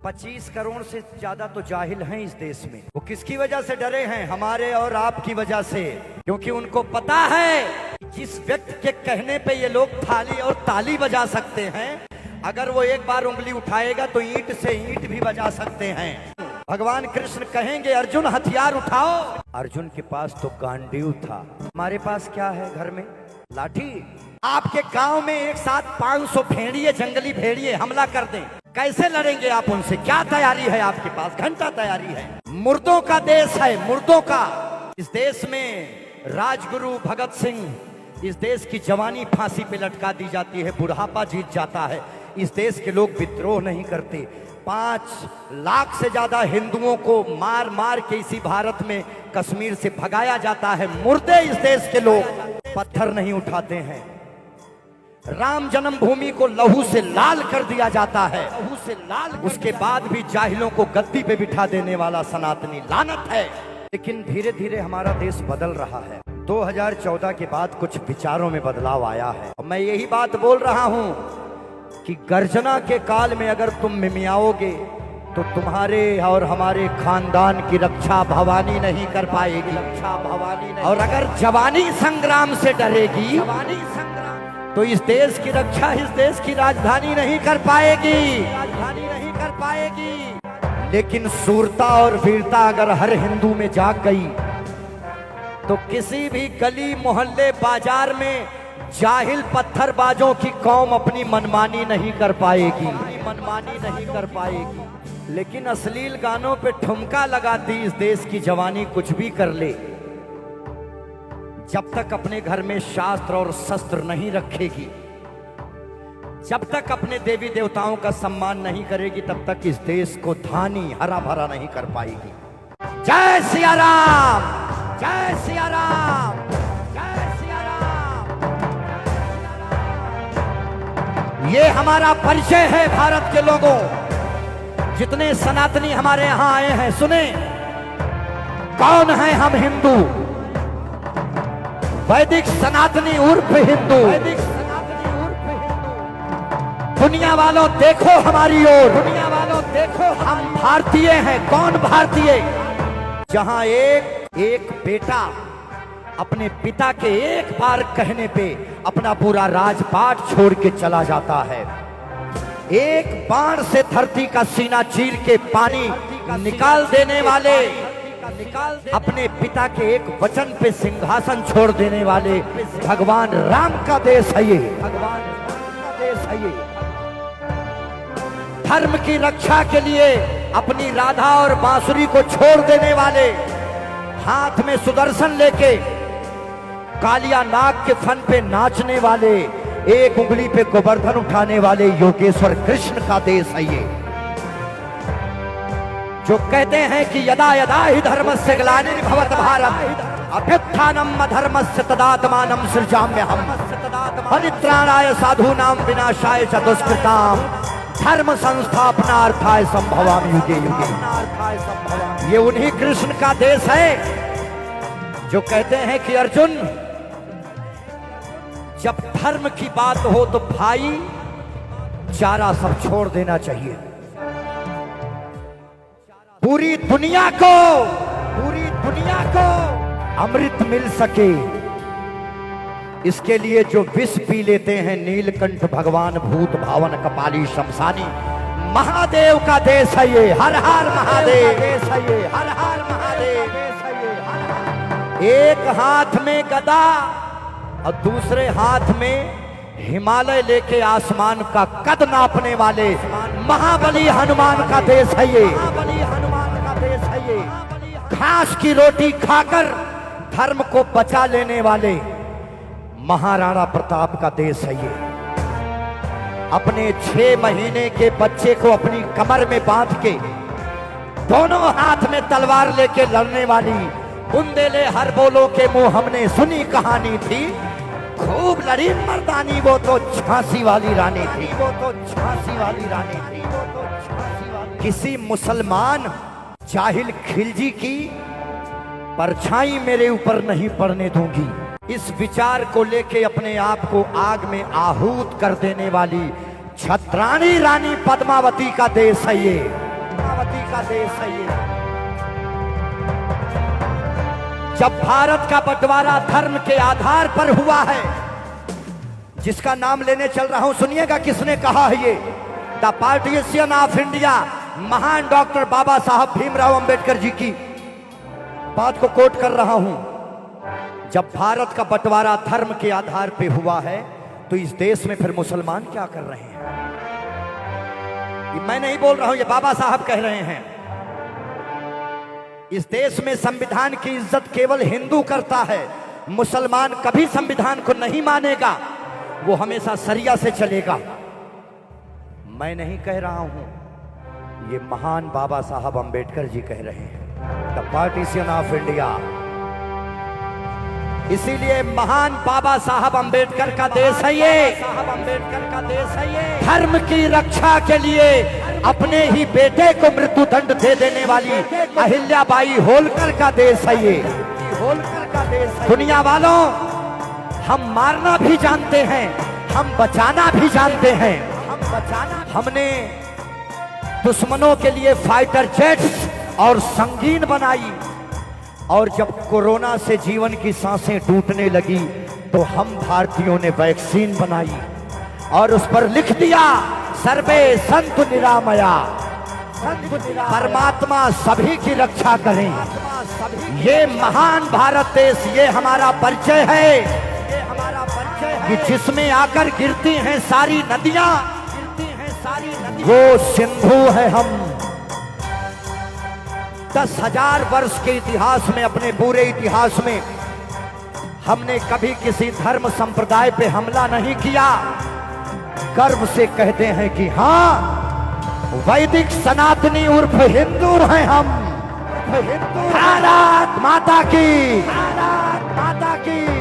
25 करोड़ से ज्यादा तो जाहिल हैं इस देश में। वो किसकी वजह से डरे हैं? हमारे और आपकी वजह से। क्योंकि उनको पता है जिस व्यक्ति के कहने पे ये लोग थाली और ताली बजा सकते हैं, अगर वो एक बार उंगली उठाएगा तो ईंट से ईंट भी बजा सकते हैं। भगवान कृष्ण कहेंगे अर्जुन हथियार उठाओ। अर्जुन के पास तो गांडीव था, हमारे पास क्या है घर में? लाठी। आपके गांव में एक साथ 500 भेड़िए, जंगली भेड़िए हमला कर दें, कैसे लड़ेंगे आप उनसे? क्या तैयारी है आपके पास? घंटा तैयारी है। मुर्दों का देश है, मुर्दों का। इस देश में राजगुरु भगत सिंह, इस देश की जवानी फांसी पे लटका दी जाती है, बुढ़ापा जीत जाता है। इस देश के लोग विद्रोह नहीं करते। 5 लाख से ज्यादा हिंदुओं को मार मार के इसी भारत में कश्मीर से भगाया जाता है। मुर्दे इस देश के लोग पत्थर नहीं उठाते हैं। राम जन्मभूमि को लहू से लाल कर दिया जाता है, लहू से लाल। उसके बाद भी जाहिलों को गद्दी पे बिठा देने वाला सनातनी लानत है। लेकिन धीरे धीरे हमारा देश बदल रहा है। 2014 के बाद कुछ विचारों में बदलाव आया है। और मैं यही बात बोल रहा हूं कि गर्जना के काल में अगर तुम मिमियाओगे तो तुम्हारे और हमारे खानदान की रक्षा भवानी नहीं कर पाएगी। रक्षा भवानी नहीं। और अगर जवानी संग्राम से डरेगी, जवानी संग्राम, तो इस देश की रक्षा इस देश की राजधानी नहीं कर पाएगी, राजधानी नहीं कर पाएगी। लेकिन शूरता और वीरता अगर हर हिंदू में जाग गई तो किसी भी गली मोहल्ले बाजार में जाहिल पत्थरबाजों की कौम अपनी मनमानी नहीं कर पाएगी, मनमानी नहीं कर पाएगी। लेकिन अश्लील गानों पे ठुमका लगाती इस देश की जवानी कुछ भी कर ले, जब तक अपने घर में शास्त्र और शस्त्र नहीं रखेगी, जब तक अपने देवी देवताओं का सम्मान नहीं करेगी, तब तक इस देश को धानी हरा भरा नहीं कर पाएगी। जय सिया राम, जय सिया राम, जय सिया राम। ये हमारा परिचय है भारत के लोगों। जितने सनातनी हमारे यहां आए हैं, सुने कौन है हम? हिंदू, वैदिक सनातनी उर्फ हिंदू, वैदिक सनातनी उर्फ हिंदू। दुनिया वालों देखो हमारी ओर, दुनिया वालों देखो, हम भारतीय हैं। कौन भारतीय? जहां एक बेटा अपने पिता के एक बार कहने पे अपना पूरा राजपाट छोड़ के चला जाता है। एक बाण से धरती का सीना चीर के पानी निकाल देने वाले, अपने पिता के एक वचन पे सिंहासन छोड़ देने वाले भगवान राम का देश है ये, भगवान राम का देश है ये। धर्म की रक्षा के लिए अपनी राधा और बांसुरी को छोड़ देने वाले, हाथ में सुदर्शन लेके कालिया नाग के फन पे नाचने वाले, एक उंगली पे गोवर्धन उठाने वाले योगेश्वर कृष्ण का देश है ये। जो कहते हैं कि यदा यदा ही धर्मस्य ग्लानिर्भवत भारत अभ्युत्थानम् अधर्मस्य तदात्मानं सृजाम्यहम् परित्राणाय साधूनां विनाशाय च दुष्कृतां धर्म संस्थापनार्थाय संभवामि युगे युगे। ये उन्हीं कृष्ण का देश है जो कहते हैं कि अर्जुन, जब धर्म की बात हो तो भाई चारा सब छोड़ देना चाहिए। पूरी दुनिया को अमृत मिल सके, इसके लिए जो विष पी लेते हैं नीलकंठ भगवान, भूत भावन कपाली शमशानी, महादेव का देश है ये। हर हर महादेव देश है ये, हर हर महादेव देश है ये। एक हाथ में गदा और दूसरे हाथ में हिमालय लेके आसमान का कद नापने वाले महाबली हनुमान का देश है ये, महाबली हनुमान का देश है ये। घास की रोटी खाकर धर्म को बचा लेने वाले महाराणा प्रताप का देश है ये। अपने 6 महीने के बच्चे को अपनी कमर में बांध के दोनों हाथ में तलवार लेके लड़ने वाली बुंदेले हर बोलो के मुंह हमने सुनी कहानी थी, खूब लड़ी मर्दानी, वो तो झांसी वाली रानी थी, वो तो झांसी वाली रानी थी, वो तो झांसी वाली। किसी मुसलमान जाहिल खिलजी की परछाई मेरे ऊपर नहीं पड़ने दूंगी। इस विचार को लेके अपने आप को आग में आहूत कर देने वाली छत्राणी रानी पद्मावती का देश है ये। शांति का देश है ये। जब भारत का बंटवारा धर्म के आधार पर हुआ है, जिसका नाम लेने चल रहा हूं, सुनिएगा किसने कहा है ये। द पार्टीशन ऑफ इंडिया, महान डॉक्टर बाबा साहब भीमराव अंबेडकर जी की बात को कोट कर रहा हूं। जब भारत का बंटवारा धर्म के आधार पे हुआ है, तो इस देश में फिर मुसलमान क्या कर रहे हैं? ये मैं नहीं बोल रहा हूं, ये बाबा साहब कह रहे हैं। इस देश में संविधान की इज्जत केवल हिंदू करता है, मुसलमान कभी संविधान को नहीं मानेगा, वो हमेशा शरिया से चलेगा। मैं नहीं कह रहा हूं, ये महान बाबा साहब अंबेडकर जी कह रहे हैं। The partition of India. इसीलिए महान बाबा साहब अंबेडकर का देश है ये, साहब अंबेडकर का देश है ये। धर्म की रक्षा के लिए अपने ही बेटे को मृत्यु दंड दे देने वाली अहिल्याबाई होलकर का देश है ये, होलकर का देश है। दुनिया वालों, हम मारना भी जानते हैं, हम बचाना भी जानते हैं। हमने दुश्मनों के लिए फाइटर जेट्स और संगीन बनाई, और जब कोरोना से जीवन की सांसें टूटने लगी, तो हम भारतीयों ने वैक्सीन बनाई और उस पर लिख दिया सर्वे संतु निरामया, परमात्मा सभी की रक्षा करें। ये महान भारत देश, ये हमारा परिचय है, ये हमारा परिचय है कि जिसमें आकर गिरती हैं सारी नदियां, वो सिंधु है हम। 10,000 वर्ष के इतिहास में, अपने पूरे इतिहास में हमने कभी किसी धर्म संप्रदाय पे हमला नहीं किया। गर्व से कहते हैं कि हाँ, वैदिक सनातनी उर्फ हिंदू हैं हम। भारत माता की, भारत माता की।